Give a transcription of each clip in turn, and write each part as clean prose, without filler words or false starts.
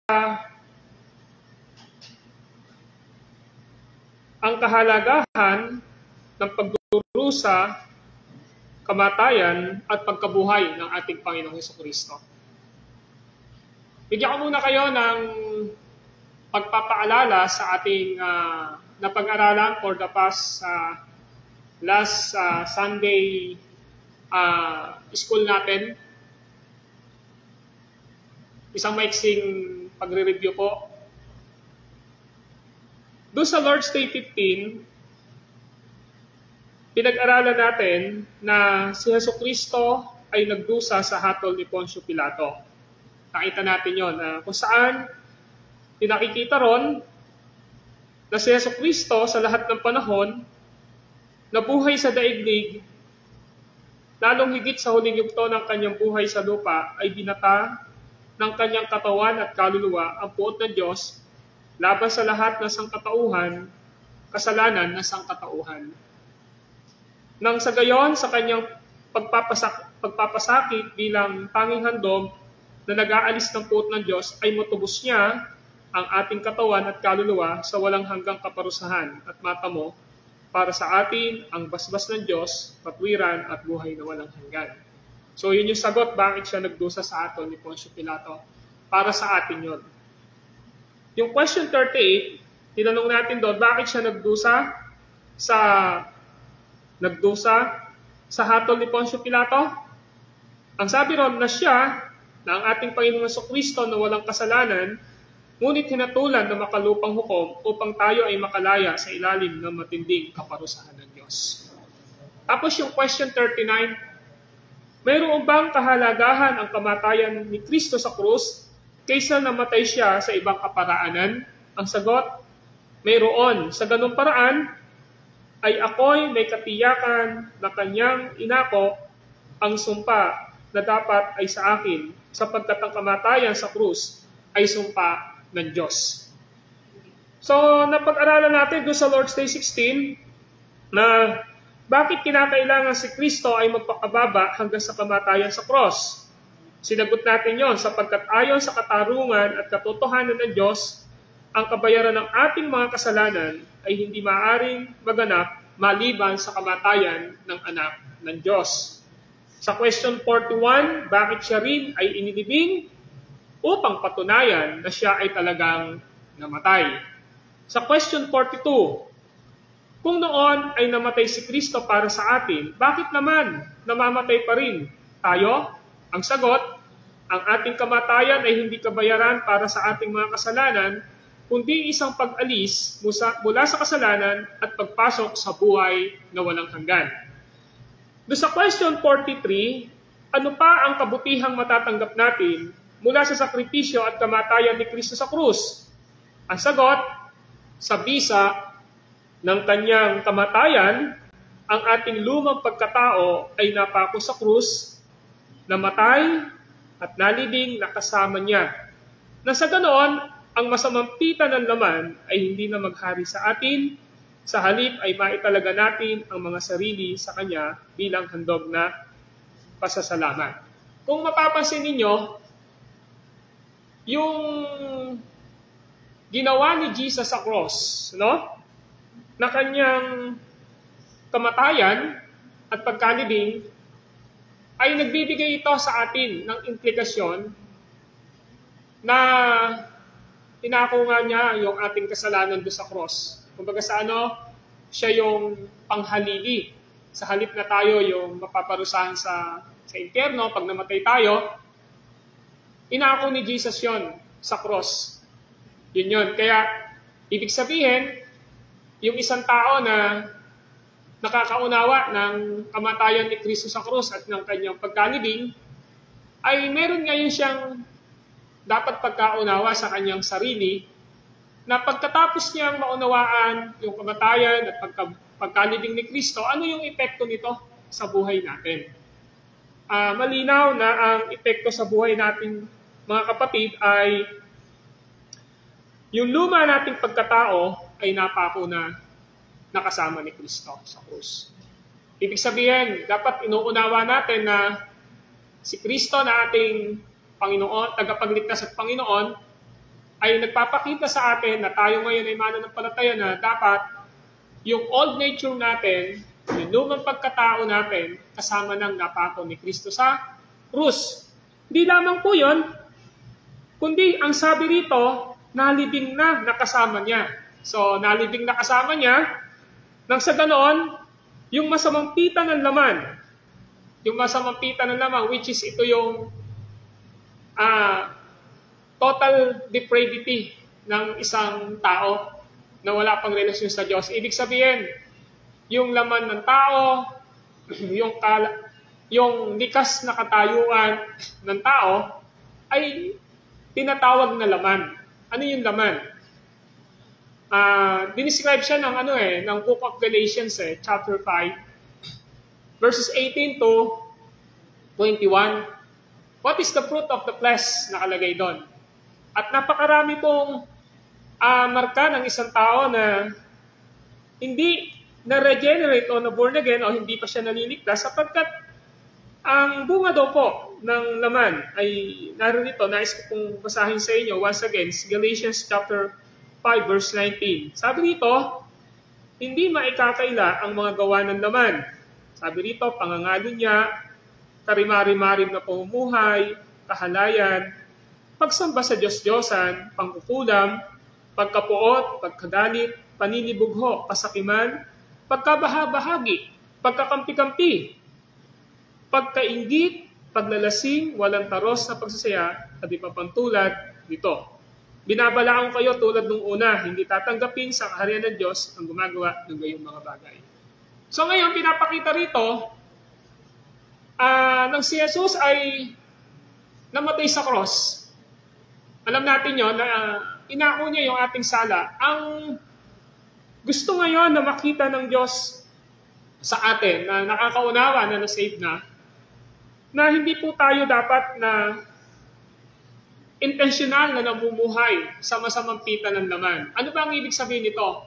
ang kahalagahan ng pagdurusa, kamatayan at pagkabuhay ng ating Panginoong Hesukristo. Bigyan ko muna kayo ng pagpapaalala sa ating napag-aralan for the past last Sunday school natin. Isang maiksing pagre-review po. Doon sa Lord's Day 15, pinag-aralan natin na si Hesukristo ay nagdusa sa hatol ni Poncio Pilato. Nakita natin yon kung saan pinakikita ron na si Hesukristo sa lahat ng panahon nabuhay sa daigdig, lalong higit sa huling yugto ng kanyang buhay sa lupa ay binata ng kanyang katawan at kaluluwa ang puot ng Diyos laban sa lahat ng sangkatauhan, kasalanan ng sangkatauhan. Nang sa gayon, sa kanyang pagpapasakit bilang tanging handog na nag-aalis ng puot ng Diyos ay matubos niya ang ating katawan at kaluluwa sa walang hanggang kaparusahan at matamo para sa atin ang basbas ng Diyos, patwiran at buhay na walang hanggan. So yun yung sagot bakit siya nagdusa sa atin ni Poncio Pilato. Para sa atin yun. Yung question 38, tinanong natin doon, bakit siya nagdusa sa hatol ni Poncio Pilato? Ang sabi ron na siya, na ang ating Panginoong Hesukristo na walang kasalanan, ngunit hinatulan na makalupang hukom upang tayo ay makalaya sa ilalim ng matinding kaparusahan ng Diyos. Tapos yung question 39, mayroon bang kahalagahan ang kamatayan ni Kristo sa krus kaysa namatay siya sa ibang kaparaanan? Ang sagot, mayroon. Sa ganung paraan, ay ako'y may katiyakan na kanyang inako ang sumpa na dapat ay sa akin, sapagkat ang kamatayan sa krus ay sumpa ng Diyos. So, napag-aralan natin doon sa Lord's Day 16 na bakit kinakailangan si Kristo ay magpakababa hanggang sa kamatayan sa cross. Sinagot natin yon sapagkat ayon sa katarungan at katotohanan ng Diyos, ang kabayaran ng ating mga kasalanan ay hindi maaaring maganap maliban sa kamatayan ng anak ng Diyos. Sa question 41, bakit siya rin ay inilibing? Upang patunayan na siya ay talagang namatay. Sa question 42, kung noon ay namatay si Kristo para sa atin, bakit naman namamatay pa rin tayo? Ang sagot, ang ating kamatayan ay hindi kabayaran para sa ating mga kasalanan, kundi isang pag-alis mula sa kasalanan at pagpasok sa buhay na walang hanggan. Doon sa question 43, ano pa ang kabutihang matatanggap natin mula sa sakripisyo at kamatayan ni Kristo sa krus? Ang sagot, sa bisa ng kanyang kamatayan, ang ating lumang pagkatao ay napako sa krus, namatay at nalibing na kasama niya. Na sa ganoon, ang masamang pita ng laman ay hindi na maghari sa atin, sa halip ay maitalaga natin ang mga sarili sa kanya bilang handog na pasasalamat. Kung mapapansin ninyo, yung ginawa ni Jesus sa cross, no? Na kanyang kamatayan at pagkalibing ay nagbibigay ito sa atin ng implikasyon na tinako nga niya yung ating kasalanan doon sa cross. Kumbaga sa siya yung panghalili. Sa halip na tayo yung mapaparusahan sa impyerno pag namatay tayo, inako ni Jesus yon sa cross. Yun. Kaya, ibig sabihin, yung isang tao na nakakaunawa ng kamatayan ni Kristo sa cross at ng kanyang pagkalibing, ay meron ngayon siyang dapat pagkaunawa sa kanyang sarili na pagkatapos niyang maunawaan yung kamatayan at pagkalibing ni Kristo, ano yung epekto nito sa buhay natin? Malinaw na ang epekto sa buhay natin, mga kapatid, ay yung luma nating pagkatao ay napako na nakasama ni Kristo sa krus. Ibig sabihin, dapat inuunawa natin na si Kristo na ating Panginoon, tagapagligtas at Panginoon, ay nagpapakita sa atin na tayo ngayon ay mananampalataya na dapat yung old nature natin, yung lumang pagkatao natin, kasama ng napako ni Kristo sa krus. Hindi lamang po yun, kundi ang sabi rito, nalibing na nakasama niya. So, nalibing na kasama niya, nang sa ganoon, yung masamang pita ng laman, which is ito yung total depravity ng isang tao na wala pang relasyon sa Diyos. Ibig sabihin, yung laman ng tao, yung likas na katayuan ng tao, ay tinatawag na laman. Ano yung laman? Dinescribe siya ng Book of Galatians, chapter 5, verses 18 to 21. What is the fruit of the flesh? Nakalagay doon. At napakarami pong marka ng isang tao na hindi na-regenerate o na-born again o hindi pa siya naliligtas sapagkat ang bunga daw po ng laman ay narito. Nais ko pong basahin sa inyo once again, Galatians chapter 5 verse 19. Sabi rito, hindi maikakaila ang mga gawa ng laman. Sabi rito, pangangalan niya, karimari-marim na pamumuhay, kahalayan, pagsamba sa Diyos-Diyosan, pangkukulam, pagkapuot, pagkagalit, paninibugho, kasakiman, pagkabahabahagi, pagkakampi-kampi, pagkainggit, paglalasing, walang taros na pagsasaya, at iba pang tulad nito. Binabalaan kayo tulad nung una, hindi tatanggapin sa kaharian ng Diyos ang gumagawa ng gayong mga bagay. So ngayon, pinapakita rito, nang si Jesus ay namatay sa cross, alam natin yon na inako niya yung ating sala. Ang gusto ngayon na makita ng Diyos sa atin, na nakakaunawa na na-save na hindi po tayo dapat na intentional na namumuhay sa masamang pita ng laman. Ano ba ang ibig sabihin nito?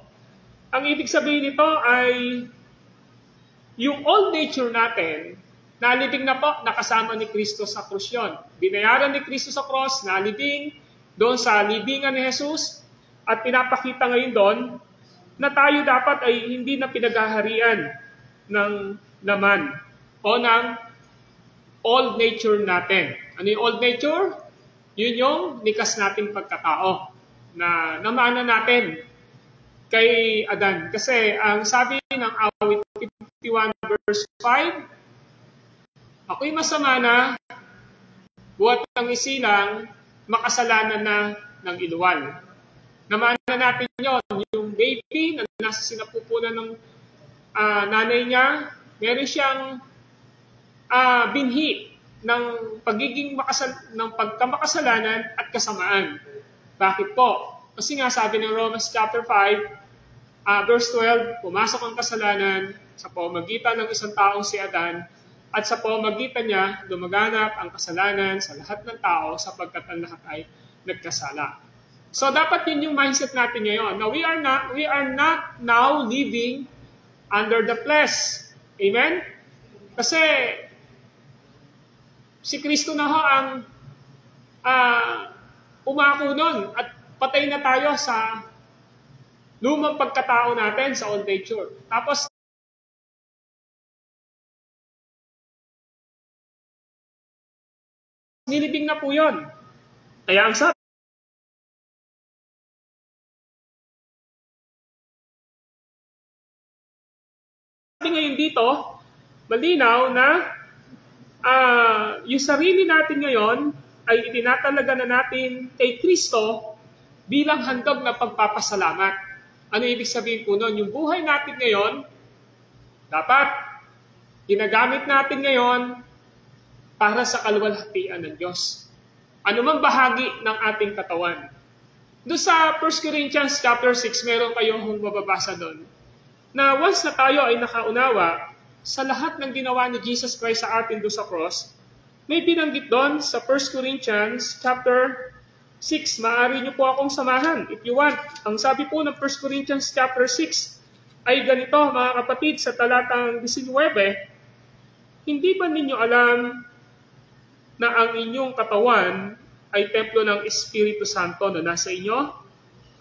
Ang ibig sabihin nito ay yung old nature natin, nalibing na po, nakasama ni Kristo sa krus yun. Binayaran ni Kristo sa cross, nalibing doon sa libingan ni Jesus, at pinapakita ngayon doon na tayo dapat ay hindi na pinaghaharian ng laman o ng old nature natin. Ano yung old nature? Yun yung likas nating pagkatao na namana natin kay Adan. Kasi ang sabi ng awit 51 verse 5, ako'y masama na, buhat ng isilang, makasalanan na ng iluwal. Namana natin yon, yung baby na nasa sinapupunan ng nanay niya, meron siyang binhi ng pagiging ng pagkamakasalanan at kasamaan. Bakit po? Kasi nga sabi ng Romans chapter 5, verse 12, pumasok ang kasalanan sa pamamagitan ng isang taong si Adan, at sa pamamagitan niya, dumaganap ang kasalanan sa lahat ng tao sapagkat ang lahat ay nagkasala. So dapat yun yung mindset natin ngayon. Now we are not now living under the flesh. Amen? Kasi si Kristo na ho ang umako nun at patay na tayo sa lumang pagkatao natin sa old nature. Tapos nilibing na po yun. Kaya ang sabi ngayon dito, malinaw na yung sarili natin ngayon ay itinatalaga na natin kay Kristo bilang handog na pagpapasalamat. Ano ibig sabihin po nun? Yung buhay natin ngayon, dapat ginagamit natin ngayon para sa kaluwalhatian ng Diyos. Ano mang bahagi ng ating katawan. Doon sa 1 Corinthians chapter 6, meron kayong mababasa doon, na once na tayo ay nakaunawa sa lahat ng ginawa ni Jesus Christ sa atin doon sa cross, may binanggit doon sa 1 Corinthians chapter 6. Maaari niyo po akong samahan if you want. Ang sabi po ng 1 Corinthians chapter 6 ay ganito, mga kapatid, sa talatang 19, hindi ba ninyo alam na ang inyong katawan ay templo ng Espiritu Santo na nasa inyo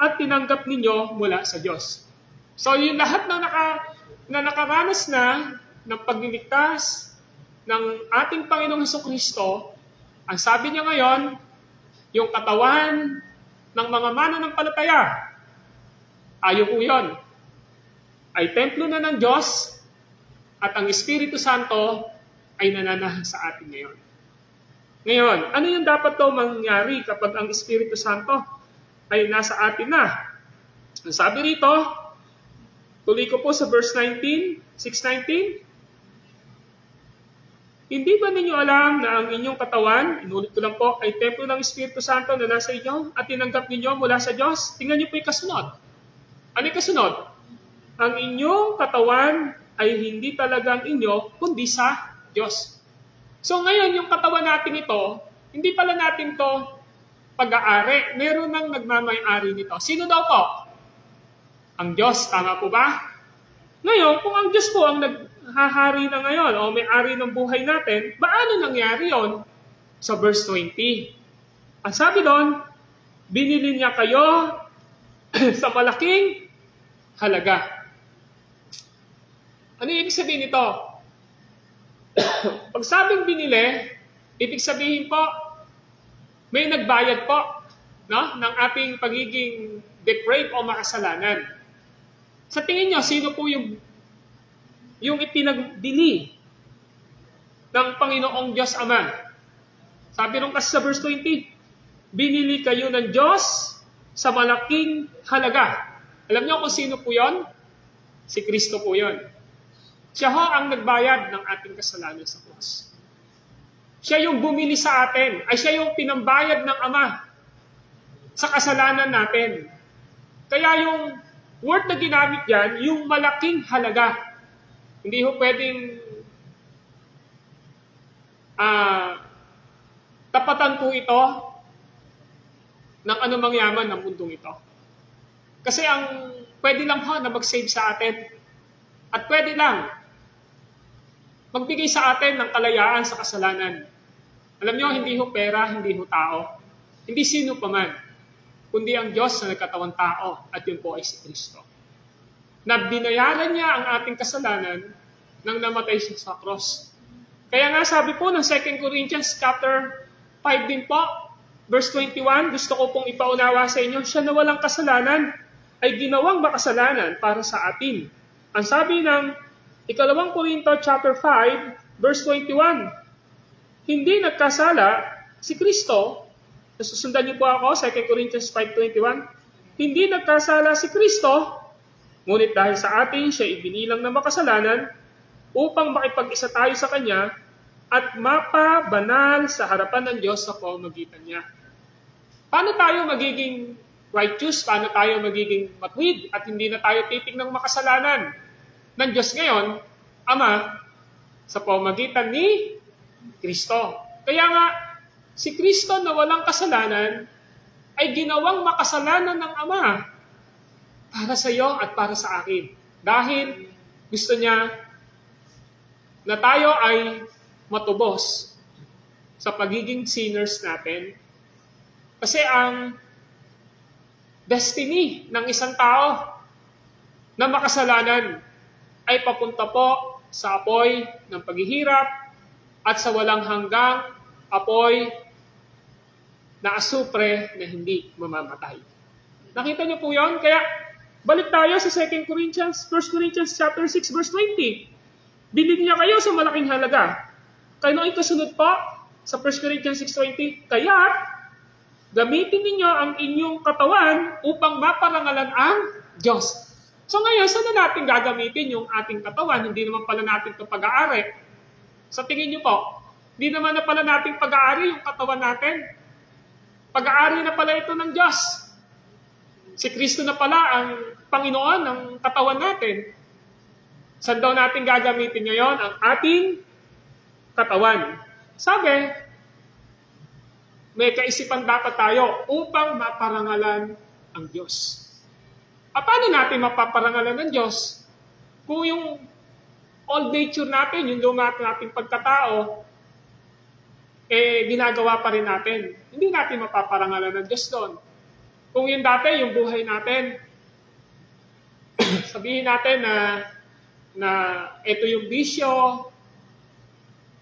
at tinanggap ninyo mula sa Diyos. So yung lahat na nakaranas na ng pagliligtas ng ating Panginoong Hesukristo, ang sabi niya ngayon, yung katawan ng mga mananampalataya, ayo po yun, ay templo na ng Diyos at ang Espiritu Santo ay nananahan sa atin ngayon. Ngayon, ano yung dapat daw mangyari kapag ang Espiritu Santo ay nasa atin na? Ang sabi rito, tuloy ko po sa verse 19, 6:19, hindi ba ninyo alam na ang inyong katawan, inulit ko lang po, ay templo ng Espiritu Santo na nasa inyo at tinanggap ninyo mula sa Diyos? Tingnan niyo po yung kasunod. Ano yung kasunod? Ang inyong katawan ay hindi talagang inyo, kundi sa Diyos. So ngayon, yung katawan natin ito, hindi pala natin to pag-aari. Meron nang nagmamay-ari nito. Sino daw po? Ang Diyos, tama po ba? Ngayon, kung ang Diyos po ang naghahari na ngayon o may-ari ng buhay natin, paano nangyari yon? Sa verse 20. Ang sabi doon, binili niya kayo sa malaking halaga. Ano ibig sabihin nito? Pag sabing binili, ibig sabihin po, may nagbayad po, no, ng ating pagiging depraved o makasalanan. Sa tingin nyo, sino po yung ipinagbili ng Panginoong Diyos Ama? Sabi rin kasi sa verse 20, binili kayo ng Diyos sa malaking halaga. Alam nyo kung sino po yon? Si Kristo po yon. Siya ho ang nagbayad ng ating kasalanan sa cross. Siya yung bumili sa atin, ay siya yung pinambayad ng Ama sa kasalanan natin. Kaya yung word na ginamit dyan, yung malaking halaga. Hindi ho pwedeng tapatan po ito ng anumang yaman ng mundong ito. Kasi ang pwede lang ho na mag-save sa atin at pwede lang magbigay sa atin ng kalayaan sa kasalanan. Alam nyo, hindi ho pera, hindi ho tao, hindi sino pa man, kundi ang Diyos na nagkatawang tao at yun po ay si Kristo. Na binayaran niya ang ating kasalanan nang namatay siya sa cross. Kaya nga sabi po ng 2 Corinthians chapter 5 din po, verse 21, gusto ko pong ipaunawa sa inyo, siya na walang kasalanan ay ginawang makasalanan para sa atin. Ang sabi ng 2 Corinto chapter 5, verse 21, hindi nagkasala si Kristo. Nasusundan niyo po ako, 2 Corinthians 5:21. Hindi nagkasala si Kristo, ngunit dahil sa atin siya ibinilang na makasalanan upang makipag-isa tayo sa Kanya at mapabanal sa harapan ng Diyos sa pamamagitan niya. Paano tayo magiging righteous? Paano tayo magiging matuwid at hindi na tayo titingnang makasalanan ng Diyos ngayon, Ama, sa pamamagitan ni Kristo? Kaya nga, si Kristo na walang kasalanan ay ginawang makasalanan ng Ama para sa iyo at para sa akin. Dahil gusto niya na tayo ay matubos sa pagiging sinners natin. Kasi ang destiny ng isang tao na makasalanan ay papunta po sa apoy ng paghihirap at sa walang hanggang apoy na asupre na hindi mamamatay. Nakita niyo po yon? Kaya balik tayo sa 2 Corinthians, 1 Corinthians chapter 6, verse 20. Bilhin niya kayo sa malaking halaga. Kaya nung ikasunod po sa 1 Corinthians 6:20, kaya gamitin ninyo ang inyong katawan upang maparangalan ang Diyos. So ngayon, saan na natin gagamitin yung ating katawan? Hindi naman pala natin ito pag-aari. Sa tingin niyo po, hindi naman na pala natin pag-aari yung katawan natin. Pag-aari na pala ito ng Diyos. Si Kristo na pala ang Panginoon ng katawan natin. Saan daw natin gagamitin ngayon ang ating katawan? Sabi, may kaisipan dapat tayo upang maparangalan ang Diyos. At paano natin mapaparangalan ng Diyos? Kung yung old nature natin, yung luma nating pagkatao, ginagawa pa rin natin. Hindi natin mapaparangalan ng Diyos doon. Kung yun dati, yung buhay natin, sabihin natin na ito yung bisyo,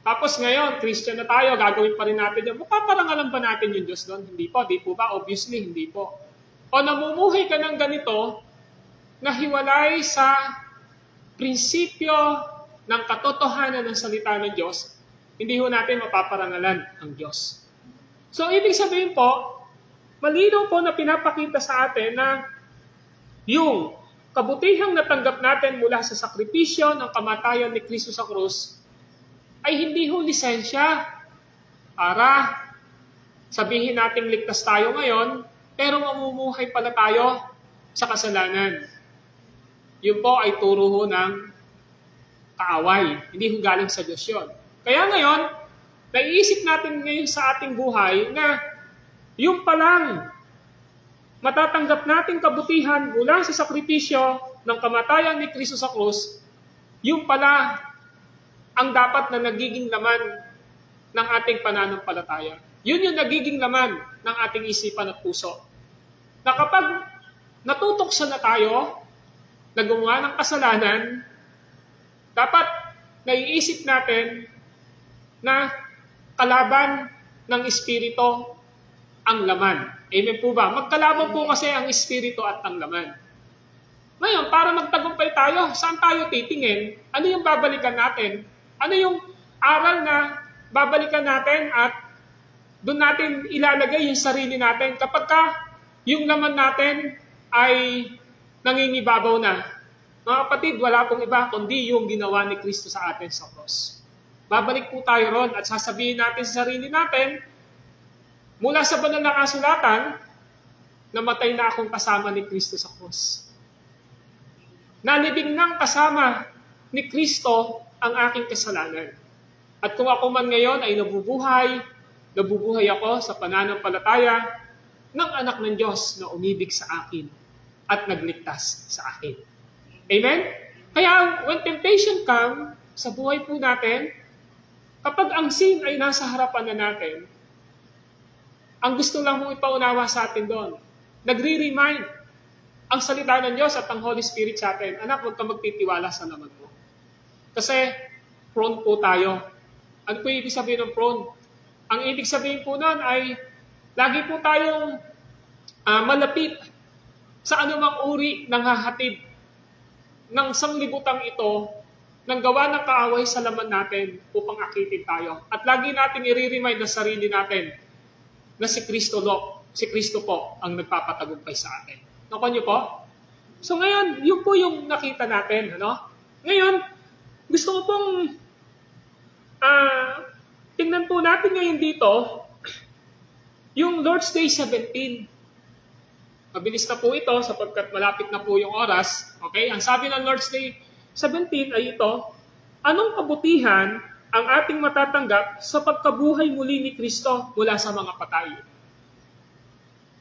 tapos ngayon, Christian na tayo, gagawin pa rin natin yun. Mapaparangalan ba natin yung Diyos doon? Hindi po, di po ba? Obviously, hindi po. O namumuhay ka ng ganito, na hiwalay sa prinsipyo ng katotohanan ng salita ng Diyos, hindi ho natin mapaparangalan ang Diyos. So, ibig sabihin po, malinaw po na pinapakita sa atin na yung kabutihang natanggap natin mula sa sakripisyo ng kamatayan ni Kristo sa krus ay hindi ho lisensya para sabihin natin ligtas tayo ngayon, pero mamumuhay pala tayo sa kasalanan. Yun po ay turo ho ng kaaway. Hindi ho galing sa Diyos yun. Kaya ngayon, naiisip natin ngayon sa ating buhay na yung palang matatanggap nating kabutihan mula sa sakripisyo ng kamatayan ni Kristo sa krus, yung pala ang dapat na nagiging laman ng ating pananampalataya. Yun yung nagiging laman ng ating isipan at puso. Na kapag natutoksa na tayo, nagawa ng kasalanan, dapat naiisip natin na kalaban ng Espiritu ang laman. Amen po ba? Magkalaban po kasi ang Espiritu at ang laman. Ngayon, para magtagumpay tayo, saan tayo titingin? Ano yung babalikan natin? Ano yung aral na babalikan natin at doon natin ilalagay yung sarili natin kapag yung laman natin ay nangingibabaw na? Mga kapatid, wala pong iba kundi yung ginawa ni Kristo sa atin sa cross. Babalik po tayo ron at sasabihin natin sa sarili natin, mula sa banal na kasulatan, namatay na akong kasama ni Kristo sa cross. Nalibing nang kasama ni Kristo ang aking kasalanan. At kung ako man ngayon ay nabubuhay ako sa pananampalataya ng anak ng Diyos na umibig sa akin at nagligtas sa akin. Amen? Kaya when temptation come sa buhay po natin, kapag ang sin ay nasa harapan na natin, ang gusto lang mong ipaunawa sa atin doon, nagre-remind ang salita ng Diyos at ang Holy Spirit sa atin, anak, huwag ka magtitiwala sa laman mo. Kasi prone po tayo. Ano po ibig sabihin ng prone? Ang ibig sabihin po nun ay lagi po tayong malapit sa anumang uri ng hahatid ng sanglibutang ito ng gawa ng kaaway sa laman natin upang akitin tayo. At lagi natin i-remind na sarili natin na si Kristo po ang nagpapatagumpay sa atin. Nakuha niyo po? So ngayon, yun po yung nakita natin. Ano? Ngayon, gusto ko pong tingnan po natin ngayon dito yung Lord's Day 17. Mabilis na po ito sapagkat malapit na po yung oras. Okay? Ang sabi ng Lord's Day 17 ay ito, anong kabutihan ang ating matatanggap sa pagkabuhay muli ni Kristo mula sa mga patay?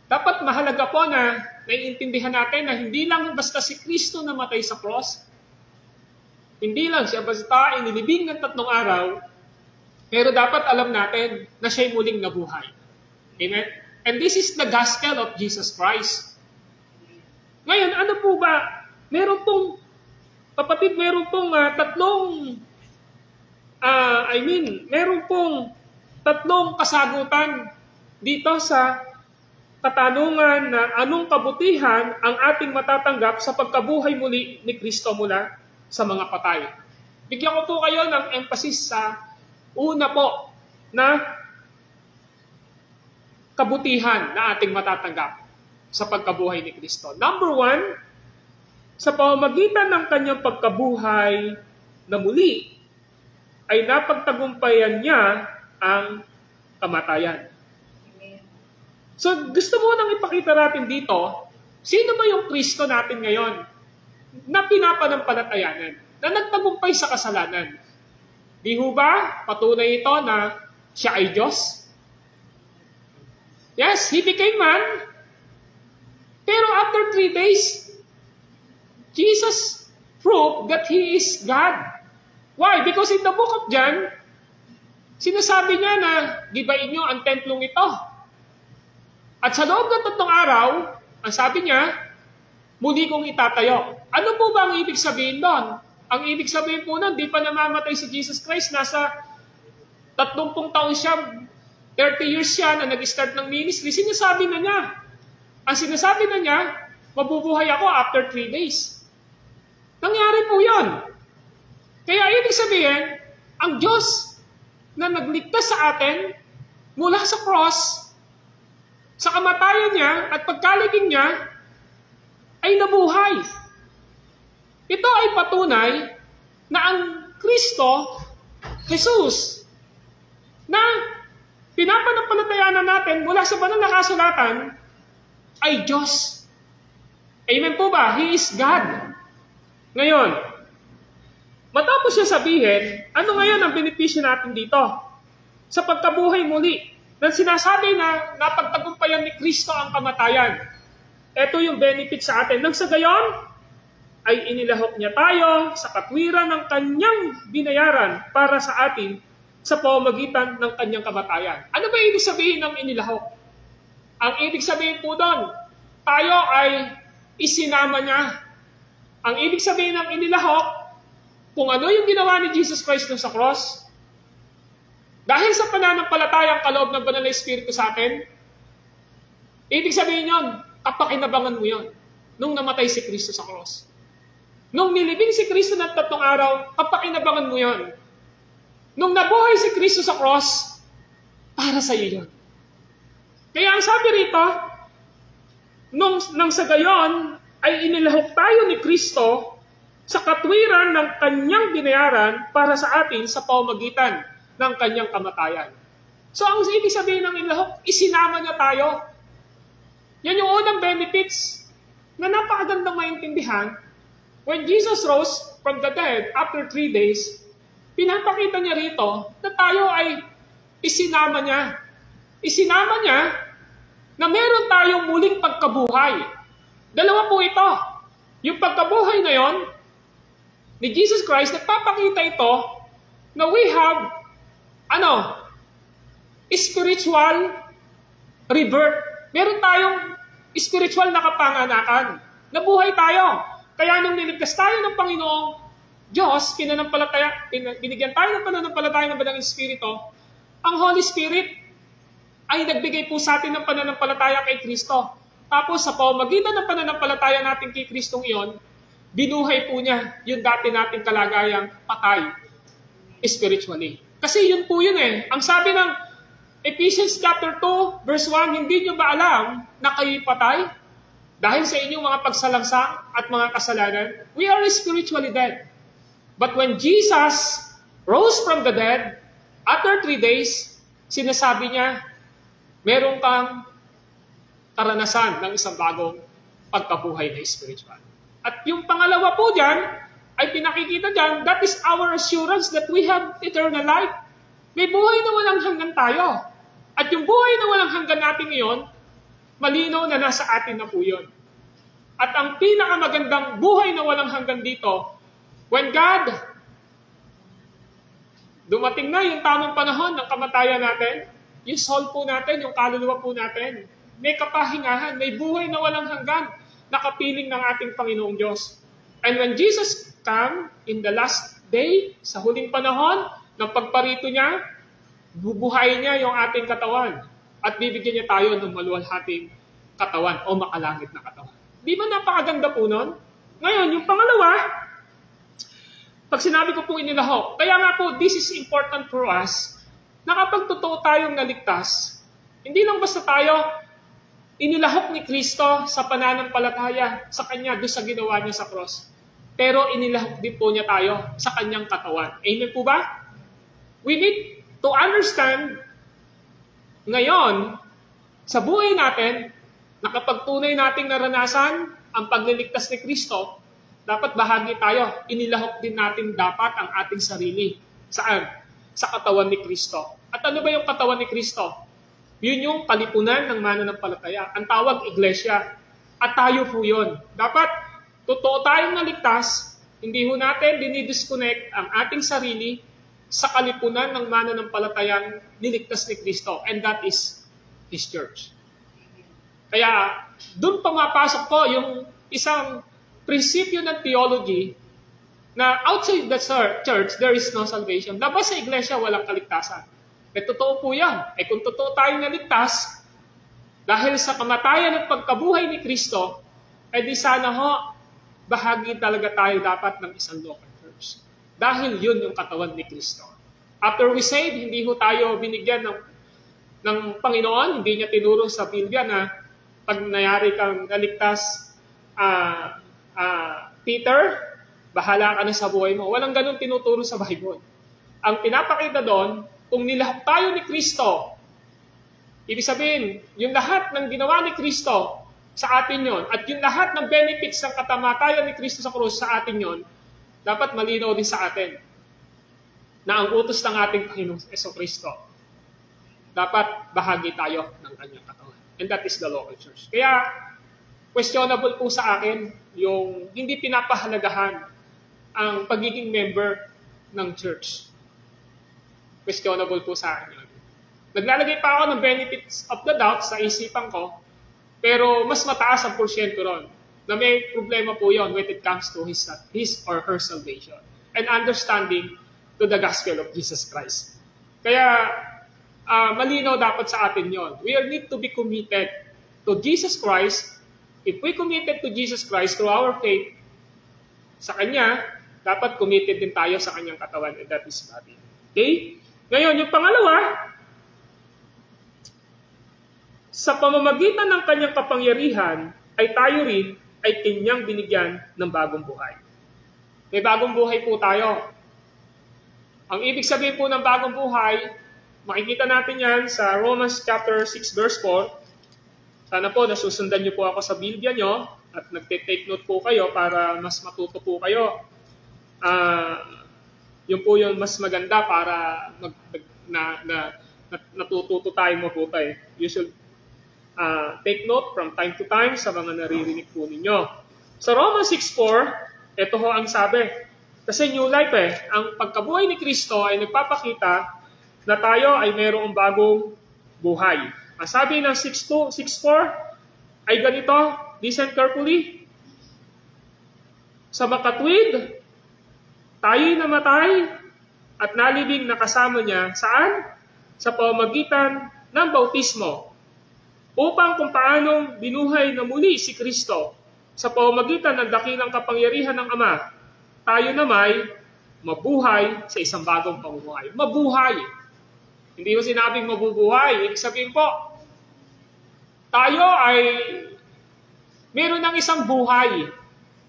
Dapat mahalaga po na naiintindihan natin na hindi lang basta si Kristo namatay sa cross, hindi lang siya basta inilibing ng 3 araw, pero dapat alam natin na siya'y muling nabuhay. Amen? And this is the gospel of Jesus Christ. Ngayon, ano po ba? Meron pong tatlong kasagutan dito sa katanungan na anong kabutihan ang ating matatanggap sa pagkabuhay muli ni Kristo mula sa mga patay. Bigyan ko po kayo ng emphasis sa una po na kabutihan na ating matatanggap sa pagkabuhay ni Kristo. Number 1, sa pamamagitan ng kanyang pagkabuhay na muli, ay napagtagumpayan niya ang kamatayan. So, gusto mo nang ipakita natin dito, sino ba yung Kristo natin ngayon na pinapanampalatayanan, na nagtagumpay sa kasalanan? Di ho ba patunay ito na siya ay Diyos? Yes, He became man. Pero after 3 days, Jesus proved that He is God. Why? Because in the book of John, Sinasabi niya na gibain niyo ang templong ito. At sa loob ng 3 araw, ang sabi niya, muli kong itatayo. Ano po ba ang ibig sabihin doon? Ang ibig sabihin po nun, di pa namamatay si Jesus Christ. Nasa 30 taon siya, 30 years siya na nag-start ng ministry. Sinasabi na niya. Ang sinasabi na niya, mabubuhay ako after 3 days. Nangyari po yun. Kaya ibig sabihin, ang Diyos na nagligtas sa atin mula sa cross, sa kamatayan niya at pagkalibing niya, ay nabuhay. Ito ay patunay na ang Kristo, Jesus, na pinapanampalatayaan natin mula sa banal na kasulatan, ay Diyos. Amen po ba? He is God. Ngayon, matapos siya sabihin, ano ngayon ang benepisyo natin dito? Sa pagkabuhay muli, na sinasabi na napagtagumpayan ni Kristo ang kamatayan. Ito yung benefit sa atin. Nang sa gayon, ay inilahok niya tayo sa katwiran ng kanyang binayaran para sa atin sa pamamagitan ng kanyang kamatayan. Ano ba ibig sabihin ng inilahok? Ang ibig sabihin po doon, tayo ay isinama niya. Ang ibig sabihin ng inilahok, kung ano yung ginawa ni Jesus Christ sa cross, dahil sa pananampalatayang kaloob ng Banal na Espiritu sa atin, ibig sabihin yun, kapakinabangan mo yun, nung namatay si Kristo sa cross. Nung nilibing si Kristo ng 3 araw, kapakinabangan mo yun. Nung nabuhay si Kristo sa cross, para sa iyo yun. Kaya ang sabi rito, nang sa gayon, ay inilahok tayo ni Kristo sa katwiran ng kanyang binayaran para sa atin sa pamamagitan ng kanyang kamatayan. So ang ibig sabihin ng inilahok, isinama niya tayo. Yan yung unang benefits na napakagandang maintindihan. When Jesus rose from the dead after 3 days, pinapakita niya rito na tayo ay isinama niya. Isinama niya na meron tayong muling pagkabuhay. Dalawa po ito. Yung pagkabuhay na yon ni Jesus Christ, nagpapakita ito na we have spiritual rebirth. Meron tayong spiritual na kapanganakan. Nabuhay tayo. Kaya nung niligtas tayo ng Panginoong Diyos, binigyan tayo ng pananampalataya ng Banal Espiritu, ang Holy Spirit ay nagbigay po sa atin ng pananampalataya kay Kristo. Tapos sa pamamagitan ng pananampalataya natin kay Kristong iyon, binuhay po niya yung dati nating kalagayang patay spiritually. Kasi yun po yun eh. Ang sabi ng Ephesians chapter 2, verse 1, hindi nyo ba alam na kayo'y patay? Dahil sa inyong mga pagsalangsang at mga kasalanan, we are spiritually dead. But when Jesus rose from the dead, after 3 days, sinasabi niya, meron kang karanasan ng isang bagong pagkabuhay na spiritual. At yung pangalawa po dyan, ay pinakikita dyan, that is our assurance that we have eternal life. May buhay na walang hanggan tayo. At yung buhay na walang hanggan natin ngayon, malinaw na nasa atin na po yun. At ang pinakamagandang buhay na walang hanggan dito, when God, dumating na yung tamang panahon ng kamatayan natin, yung soul po natin, yung kaluluwa po natin, may kapahingahan, may buhay na walang hanggan, nakapiling ng ating Panginoong Diyos. And when Jesus come in the last day, sa huling panahon, ng pagparito niya, bubuhayin niya yung ating katawan at bibigyan niya tayo ng maluwalhating katawan o makalangit na katawan. Di ba napakaganda po nun? Ngayon, yung pangalawa, pag sinabi ko po inilahok, kaya nga po, this is important for us, na kapag totoo tayong naligtas, hindi lang basta tayo inilahok ni Kristo sa pananampalataya sa Kanya doon sa ginawa niya sa cross. Pero inilahok din po niya tayo sa Kanyang katawan. Amen po ba? We need to understand ngayon sa buhay natin na kapag tunay nating naranasan ang pagliligtas ni Kristo, dapat bahagi tayo. Inilahok din natin dapat ang ating sarili. Saan? Sa katawan ni Kristo. At ano ba yung katawan ni Kristo? Yun yung kalipunan ng mananampalataya. Ang tawag iglesia. At tayo po yun. Dapat totoo tayong naligtas, hindi ho natin dinidisconnect ang ating sarili sa kalipunan ng mananampalatayang niligtas ni Kristo, and that is His church. Kaya doon pumapasok po yung isang prinsipyo ng theology na outside the church, there is no salvation. Labas sa iglesia, walang kaligtasan. Totoo po yan. Kung totoo tayong naligtas, dahil sa kamatayan at pagkabuhay ni Kristo, di sana bahagi talaga tayo dapat ng isang local church. Dahil yun yung katawan ni Kristo. After we saved, hindi tayo binigyan ng Panginoon, hindi niya tinuro sa Biblia na pag nangyari kang naligtas, Peter, bahala ka na sa buhay mo. Walang ganun tinuturo sa Bible. Ang pinapakita doon, kung nilahap tayo ni Kristo, ibig sabihin, yung lahat ng ginawa ni Kristo sa atin yon, at yung lahat ng benefits ng katamatayan ni Kristo sa krus sa atin yon, dapat malinaw din sa atin na ang utos ng ating Panginoong Kristo, dapat bahagi tayo ng kanyang katawan. And that is the local church. Kaya, questionable po sa akin yung hindi pinapahalagahan ang pagiging member ng church. Questionable po sa akin yun. Naglalagay pa ako ng benefits of the doubt sa isipan ko, pero mas mataas ang porsyento ron na may problema po yon when it comes to his or her salvation and understanding to the gospel of Jesus Christ. Kaya, malinaw dapat sa atin yon. We need to be committed to Jesus Christ. If we committed to Jesus Christ through our faith sa Kanya, dapat committed din tayo sa Kanyang katawan, and that is body. Okay? Ngayon, yung pangalawa, sa pamamagitan ng Kanyang kapangyarihan, ay tayo rin ay Kanyang binigyan ng bagong buhay. May bagong buhay po tayo. Ang ibig sabihin po ng bagong buhay, makikita natin yan sa Romans chapter 6 verse 4. Sana po nasusundan niyo po ako sa Biblia niyo at nagte-take note po kayo para mas matuto po kayo. Yun po yung mas maganda para natututo tayong mabuti. You should take note from time to time sa mga naririnig po ninyo. Sa Romans 6:4, ito ho ang sabi. Kasi new life ang pagkabuhay ni Kristo ay nagpapakita na tayo ay mayroong bagong buhay. Ang sabi ng 6:4 ay ganito, listen carefully. Sa makatwid, tayo'y namatay at nalibing na kasama niya. Saan? Sa pamamagitan ng bautismo. Upang kung paanong binuhay na muli si Kristo sa pamamagitan ng dakilang kapangyarihan ng Ama, tayo namay mabuhay sa isang bagong pamumuhay. Mabuhay. Hindi mo sinabing mabubuhay. Ibig sabihin po, tayo ay meron ng isang buhay.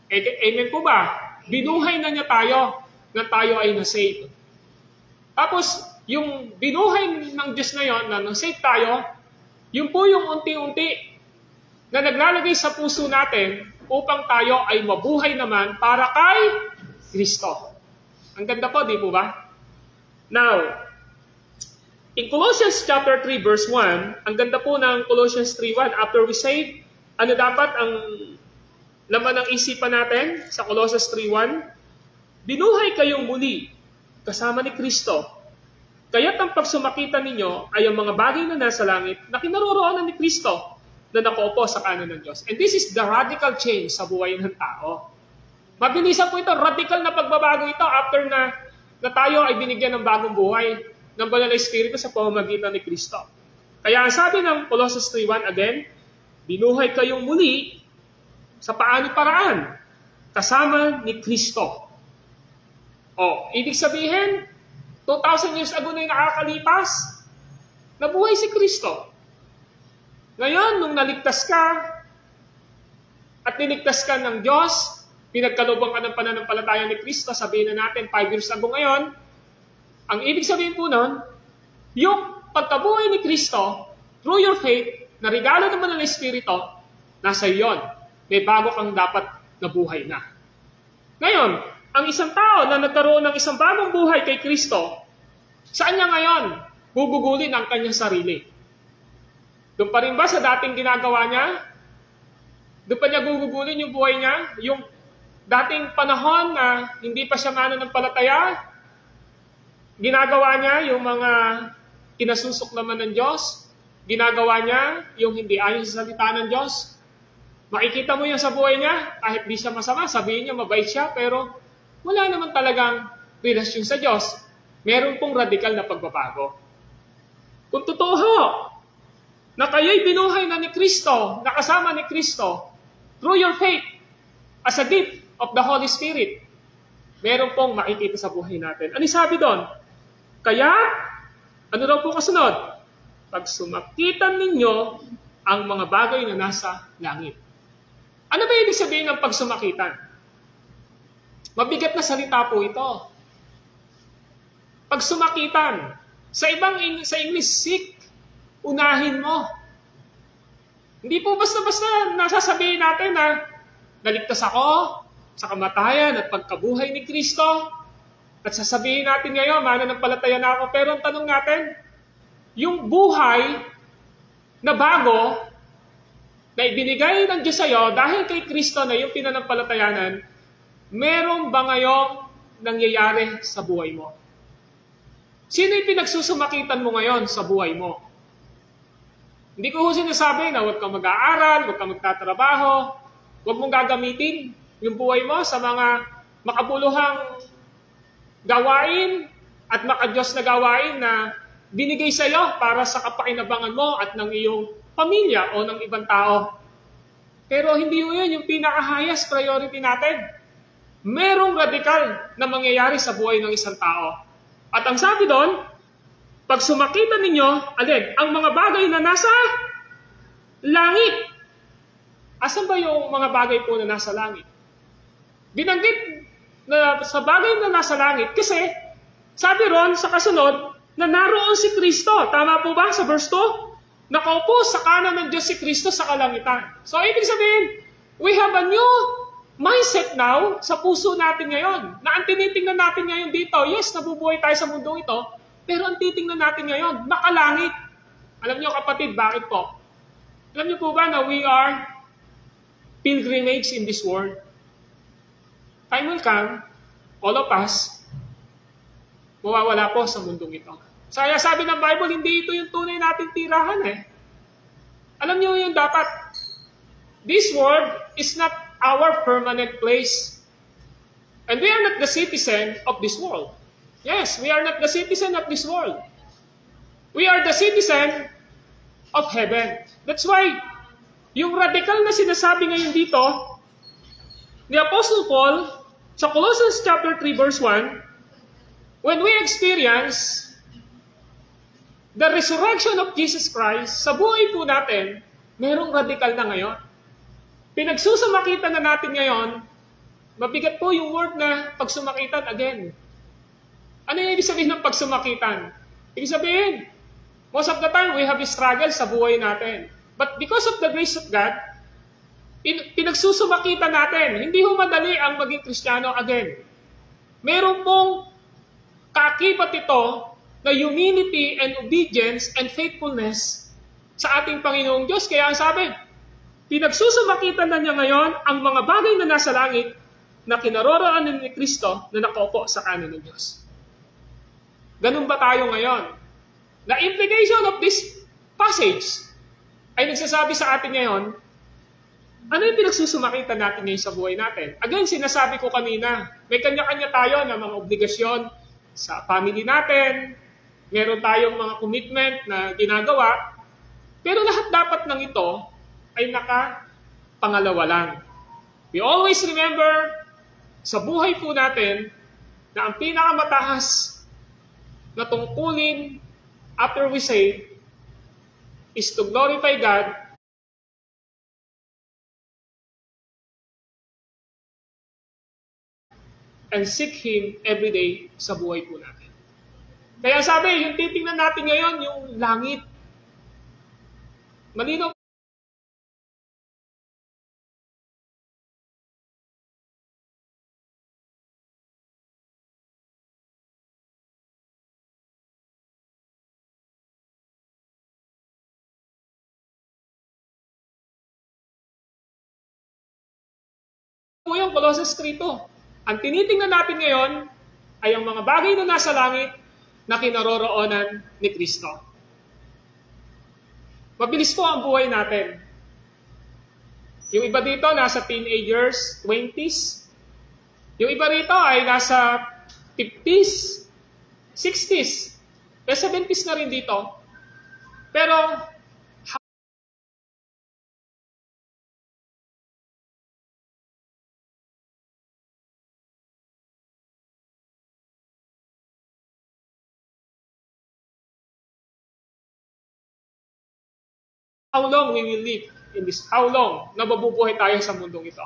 Amen po ba? Binuhay na niya tayo na tayo ay na-save. Tapos, yung binuhay ng Diyos na yon, na na-save tayo, yun po yung unti-unti na naglalagay sa puso natin upang tayo ay mabuhay naman para kay Kristo. Ang ganda po, di po ba? Now, in Colossians chapter 3 verse 1, ang ganda po ng Colossians 3:1, after we save, ano dapat ang laman ng isipan natin sa Colossians 3:1? Binuhay kayong muli kasama ni Kristo. Kaya't ang pagsumakita ninyo ay ang mga bagay na nasa langit na kinaroroonan ni Kristo na nakaupo sa kanan ng Diyos. And this is the radical change sa buhay ng tao. Mabilisan po ito, radical na pagbabago ito after na tayo ay binigyan ng bagong buhay ng Banal na Espiritu sa pamamagitan ni Kristo. Kaya ang sabi ng Colossians 3:1 again, binuhay kayong muli sa paano paraan kasama ni Kristo. Ibig sabihin, 2,000 years ago na yung nakakalipas, nabuhay si Kristo. Ngayon, nung naligtas ka at niligtas ka ng Diyos, pinagkalooban ka ng pananampalataya ni Kristo, sabihin na natin 5 years ago ngayon, ang ibig sabihin po nun, yung pagkabuhay ni Kristo, through your faith, na regalo naman ng Espiritu, nasa iyon. May bago kang dapat na buhay na. Ngayon, ang isang tao na nagkaroon ng isang bagong buhay kay Kristo, saan niya ngayon gugugulin ang kanyang sarili? Doon pa rin ba sa dating ginagawa niya? Doon pa niya gugugulin yung buhay niya? Yung dating panahon na hindi pa siya mananampalataya? Ginagawa niya yung mga kinasusok naman ng Diyos. Ginagawa niya yung hindi ayon sa salita ng Diyos. Makikita mo yan sa buhay niya, kahit di siya masama, sabihin niya mabait siya, pero wala naman talagang relasyon sa Diyos. Meron pong radikal na pagbabago. Kung totoo na kayo'y binuhay na ni Kristo, nakasama ni Kristo, through your faith, as a gift of the Holy Spirit, meron pong makikita sa buhay natin. Ano sabi doon? Kaya, ano daw po kasunod? Pag sumakitan ninyo ang mga bagay na nasa langit. Ano ba ibig sabihin ng pagsumakitan? Mabigat na salita po ito. Pagsumakitan. Sa English, seek. Unahin mo. Hindi po basta-basta nasasabihin natin na naligtas ako sa kamatayan at pagkabuhay ni Kristo. At sasabihin natin ngayon, mananampalataya na ako. Pero ang tanong natin, yung buhay na bago na ibinigay ng Diyos sa'yo dahil kay Kristo na yung pinanampalatayanan, meron ba ngayong nangyayari sa buhay mo? Sino yung pinagsusumakitan mo ngayon sa buhay mo? Hindi ko sinasabi na huwag kang mag-aaral, huwag kang magtatrabaho, huwag mong gagamitin yung buhay mo sa mga makabuluhang gawain at makadiyos na gawain na binigay sa iyo para sa kapakinabangan mo at ng iyong pamilya o ng ibang tao. Pero hindi yun yung pinaka-highest priority natin. Merong radikal na mangyayari sa buhay ng isang tao. At ang sabi doon, pag sumakitan ninyo, ang mga bagay na nasa langit. Asan ba yung mga bagay po na nasa langit? Binanggit na sa bagay na nasa langit kasi sabi ron sa kasunod na naroon si Kristo. Tama po ba sa verse 2? Nakaupo sa kanan ng Diyos si Kristo sa kalangitan. So ibig sabihin, we have a new mindset now sa puso natin ngayon. Na ang tinitingnan natin ngayon dito, yes, nabubuhay tayo sa mundong ito, pero ang titingnan natin ngayon, nakalangit. Alam niyo kapatid, bakit po? Alam niyo po ba na we are pilgrimage in this world? Time will come, all of us, mawawala po sa mundong ito. Kaya sabi ng Bible, hindi ito yung tunay nating tirahan eh. Alam niyo yung dapat, this world is not our permanent place. And we are not the citizen of this world. Yes, we are not the citizen of this world. We are the citizen of heaven. That's why, yung radical na sinasabi ngayon dito, ni Apostle Paul, sa Colossians chapter 3 verse 1, when we experience the resurrection of Jesus Christ, sa buhay po natin, merong radical na ngayon. Pinagsusumakitan na natin ngayon, mabigat po yung word na pagsumakitan again. Ano yung ibig sabihin ng pagsumakitan? Ibig sabihin, most of the time, we have a struggle sa buhay natin. But because of the grace of God, pinagsusumakitan natin. Hindi ho madali ang maging Kristiyano again. Meron pong kaakibat ito na humility and obedience and faithfulness sa ating Panginoong Diyos. Kaya ang sabi, pinagsusumakitan na niya ngayon ang mga bagay na nasa langit na kinaroroonan ni Kristo na nakaupo sa kanan ng Diyos. Ganun ba tayo ngayon? The implication of this passage ay nagsasabi sa atin ngayon, ano yung pinagsusumakitan natin ngayon sa buhay natin? Again, sinasabi ko kanina, may kanya-kanya tayo na mga obligasyon sa family natin, meron tayong mga commitment na ginagawa, pero lahat dapat ng ito ay nakapangalawa lang. We always remember sa buhay po natin na ang pinakamataas na tungkulin after we say is to glorify God and seek Him every day sa buhay po natin. Kaya sabi, yung titingnan natin ngayon, yung langit. Malinaw po yung Colossians 3:2. Ang tinitingnan natin ngayon ay ang mga bagay na nasa langit na kinaroroonan ni Kristo. Mabilis po ang buhay natin. Yung iba dito nasa teenagers, 20s. Yung iba rito ay nasa 50s, 60s. May 70s na rin dito. Pero how long we will live in this, how long na mabubuhay tayo sa mundong ito.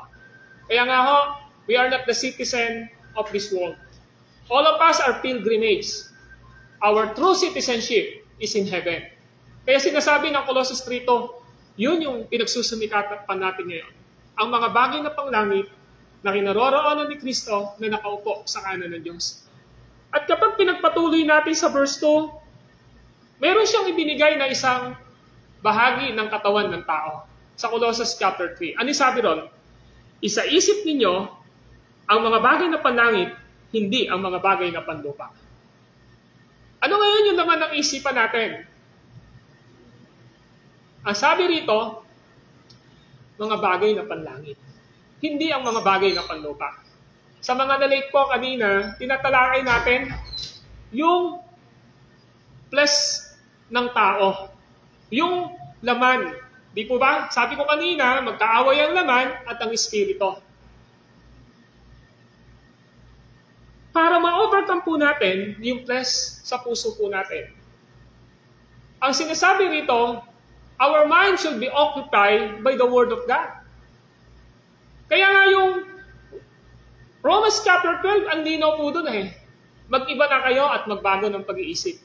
Kaya nga ho, we are not the citizen of this world. All of us are pilgrimages. Our true citizenship is in heaven. Kaya sinasabi ng Colossus 3:2, yun yung pinagsusumikatan natin ngayon. Ang mga bagay na panglangit na kinaroroonan ni Kristo na nakaupo sa kanan ng Diyos. At kapag pinagpatuloy natin sa verse 2, meron siyang ibinigay na isang bahagi ng katawan ng tao. Sa Colossus chapter 3. Ano sabi ron? Isaisip ninyo ang mga bagay na panlangit, hindi ang mga bagay na panlupa. Ano ngayon yung naman ng isipan natin? Ang sabi rito, mga bagay na panlangit. Hindi ang mga bagay na panlupa. Sa mga nalate po kanina, tinatalakay natin yung flesh ng tao. Yung laman. Di po ba? Sabi ko kanina, magkaaway ang laman at ang espiritu. Para ma-overcome po natin yung flesh sa puso po natin. Ang sinasabi rito, our mind should be occupied by the Word of God. Kaya nga yung Romans chapter 12, ang linaw po dun mag-iba na kayo at magbago ng pag-iisip.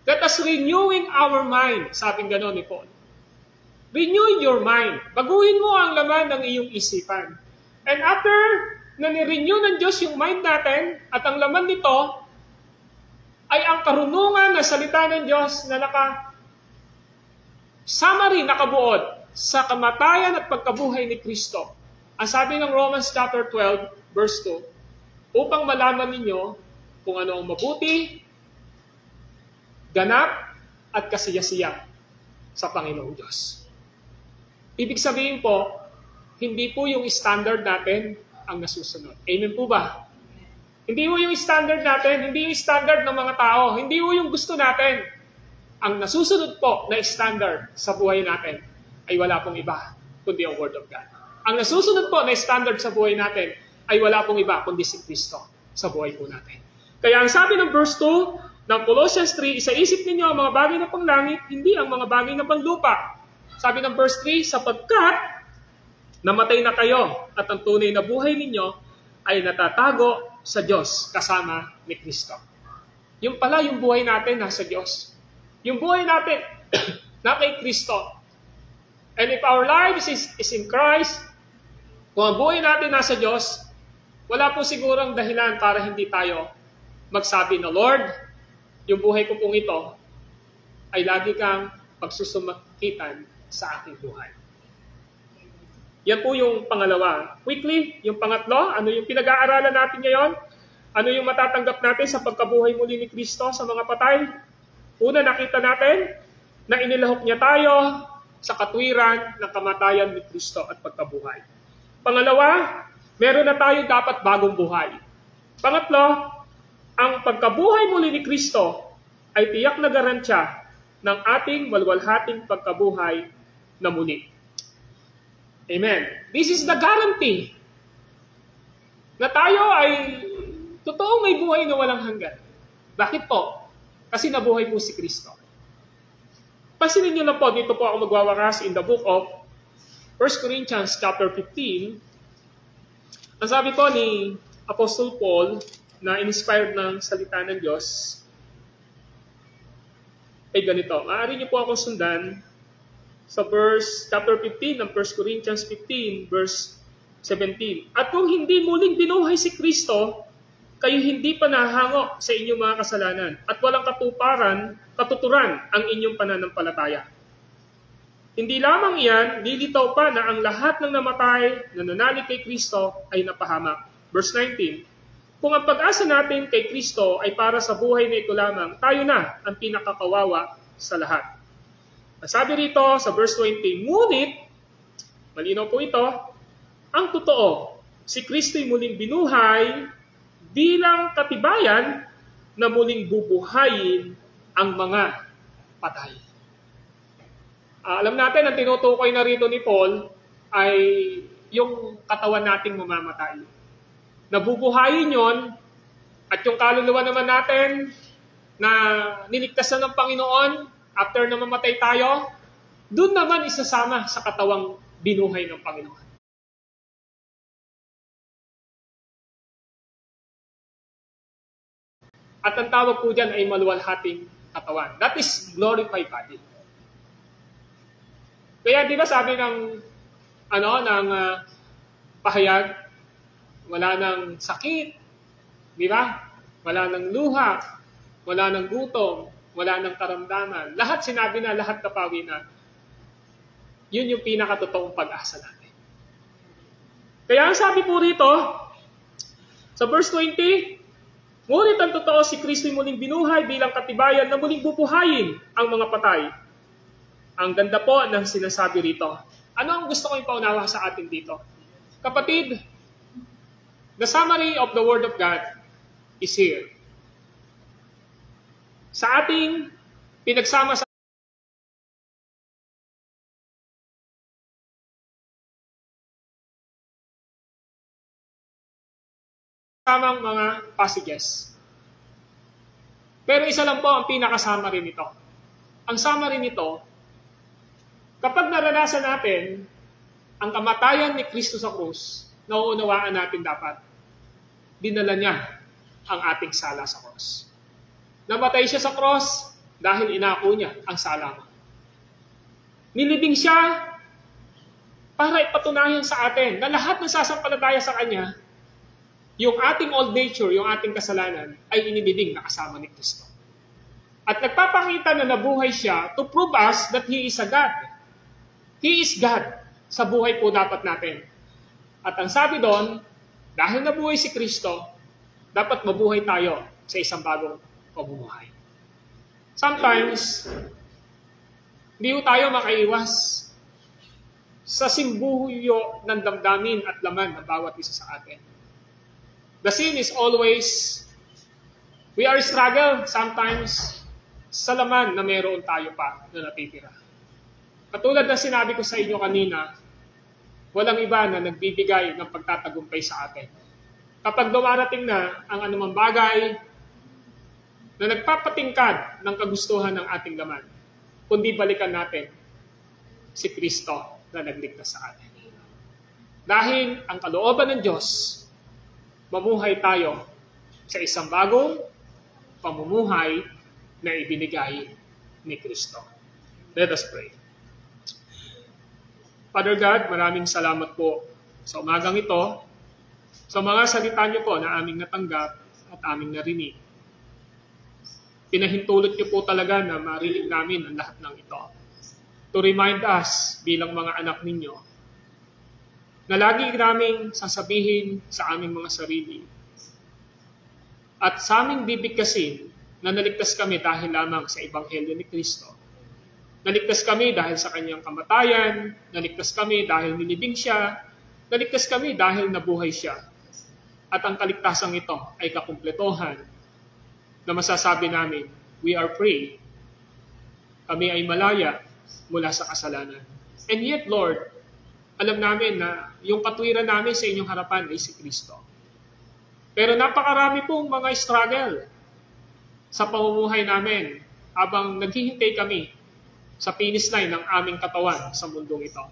Let us renewing our mind, sabing gano'n ni Paul. Renew your mind. Baguhin mo ang laman ng iyong isipan. And after na ni-renew ng Diyos yung mind natin, at ang laman nito ay ang karunungan na salita ng Diyos na summary, nakabuod sa kamatayan at pagkabuhay ni Kristo. Ang sabi ng Romans chapter 12, verse 2, upang malaman ninyo kung ano ang mabuti, ganap at kasiyasiya sa Panginoong Diyos. Ibig sabihin po, hindi po yung standard natin ang nasusunod. Amen po ba? Hindi po yung standard natin, hindi yung standard ng mga tao, hindi po yung gusto natin. Ang nasusunod po na standard sa buhay natin ay wala pong iba, kundi ang Word of God. Ang nasusunod po na standard sa buhay natin ay wala pong iba, kundi si Kristo sa buhay po natin. Kaya ang sabi ng verse 2, ng Colossians 3, isaisip ninyo ang mga bagay na panglangit, hindi ang mga bagay na panlupa. Sabi ng verse 3, sapagkat namatay na kayo at ang tunay na buhay ninyo ay natatago sa Diyos kasama ni Kristo. Yung pala, yung buhay natin nasa Diyos. Yung buhay natin na kay Kristo. And if our lives is in Christ, kung ang buhay natin nasa Diyos, wala po sigurong dahilan para hindi tayo magsabi na, Lord, yung buhay ko pong ito ay lagi kang pagsusumakitan sa aking buhay. Yan po yung pangalawa. Quickly, yung pangatlo, ano yung pinag-aaralan natin ngayon? Ano yung matatanggap natin sa pagkabuhay muli ni Kristo sa mga patay? Una, nakita natin na inilahok niya tayo sa katwiran ng kamatayan ni Kristo at pagkabuhay. Pangalawa, meron na tayo dapat bagong buhay. Pangatlo, ang pagkabuhay muli ni Kristo ay tiyak na garansya ng ating walwalhating pagkabuhay na muli. Amen. This is the guarantee na tayo ay totoong may buhay na walang hanggan. Bakit po? Kasi nabuhay po si Kristo. Pasinin niyo na po, dito po ako magwawakas in the book of 1 Corinthians chapter 15. Ang sabi po ni Apostle Paul, na inspired ng salita ng Diyos, ay ganito. Maaari niyo po akong sundan sa verse, chapter 15 ng 1 Corinthians 15, verse 17. At kung hindi muling binuhay si Kristo, kayo hindi pa nahango sa inyong mga kasalanan at walang katuturan ang inyong pananampalataya. Hindi lamang iyan, nilitaw pa na ang lahat ng namatay na nanalig kay Kristo ay napahamak. Verse 19. Kung ang pag-asa natin kay Kristo ay para sa buhay na ito lamang, tayo na ang pinakakawawa sa lahat. Sabi rito sa verse 20, ngunit, malinaw po ito, ang totoo, si Kristo'y muling binuhay bilang katibayan na muling bubuhayin ang mga patay. Alam natin, ang tinutukoy na rito ni Paul ay yung katawan nating mamamatay. Nabubuhayin yon at yung kaluluwa naman natin na niligtas na ng Panginoon after na mamatay tayo, doon naman isasama sa katawang binuhay ng Panginoon. At ang tawag po dyan ay maluwalhating katawan. That is glorified body. Kaya di ba sabi ng pahayag, wala nang sakit, di ba? Wala nang luha, wala nang gutom, wala nang karamdaman. Lahat sinabi na, lahat napawi na. Yun yung pinakatotoong pag-asa natin. Kaya ang sabi po rito, sa verse 20, ngunit ang totoo, si Kristo'y muling binuhay bilang katibayan na muling bubuhayin ang mga patay. Ang ganda po ng sinasabi rito. Ano ang gusto ko ipaunawa sa atin dito? Kapatid, the summary of the Word of God is here. Sa ating pinagsama sa tamang mga passages. Pero isa lang po ang pinaka-summary nito. Ang summary nito, kapag naranasan natin ang kamatayan ni Kristo sa krus, nauunawaan natin dapat, dinala niya ang ating sala sa krus. Namatay siya sa krus dahil inako niya ang sala mo. Nilibing siya para ipatunayan sa atin na lahat ng sasampalataya sa Kanya, yung ating old nature, yung ating kasalanan, ay inilibing na kasama ni Kristo. At nagpapakita na nabuhay siya to prove us that He is a God. He is God sa buhay po dapat natin. At ang sabi doon, dahil nabuhay si Kristo, dapat mabuhay tayo sa isang bagong pamumuhay. Sometimes, hindi tayo makaiwas sa simbuyo ng damdamin at laman ng bawat isa sa atin. The sin is always, we are struggle sometimes sa laman na meron tayo pa na natitira. Katulad na sinabi ko sa inyo kanina, walang iba na nagbibigay ng pagtatagumpay sa atin. Kapag dumarating na ang anumang bagay na nagpapatingkad ng kagustuhan ng ating laman, kundi balikan natin si Kristo na nagligtas sa atin. Dahil ang kalooban ng Diyos, mamuhay tayo sa isang bagong pamumuhay na ibinigay ni Kristo. Let us pray. Father God, maraming salamat po sa umagang ito, sa mga salita niyo po na aming natanggap at aming narinig. Pinahintulot niyo po talaga na marinig namin ang lahat ng ito. To remind us bilang mga anak ninyo na lagi naming sasabihin sa aming mga sarili at sa aming bibigkasin na naligtas kami dahil lamang sa Ebanghelyo ni Kristo. Naligtas kami dahil sa kanyang kamatayan, naligtas kami dahil nilibing siya, naligtas kami dahil nabuhay siya. At ang kaligtasan ito ay kakumpletohan na masasabi namin, we are free. Kami ay malaya mula sa kasalanan. And yet, Lord, alam namin na yung katwiran namin sa inyong harapan ay si Kristo. Pero napakarami pong mga struggle sa pamumuhay namin habang naghihintay kami sa finish line ng aming katawan sa mundong ito.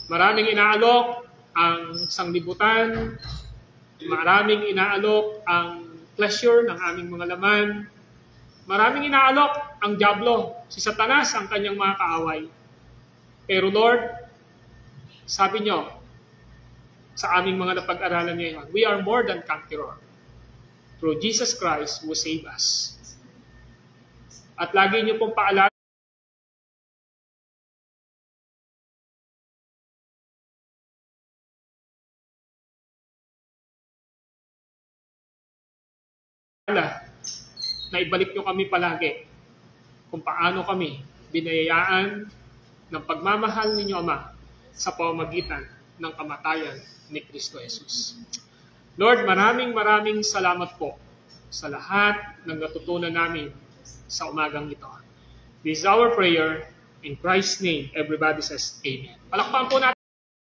Maraming inaalok ang sanglibutan, maraming inaalok ang pleasure ng aming mga laman, maraming inaalok ang diablo, si Satanas ang kanyang mga kaaway. Pero Lord, sabi niyo sa aming mga napag-aralan ngayon, we are more than conqueror through Jesus Christ who saved us. At lagi niyo pong paalala na ibalik nyo kami palagi kung paano kami binayaan ng pagmamahal ninyo, Ama, sa pamamagitan ng kamatayan ni Kristo Jesus. Lord, maraming salamat po sa lahat ng natutunan namin sa umagang ito. This is our prayer. In Christ's name, everybody says Amen. Palakpakan po natin.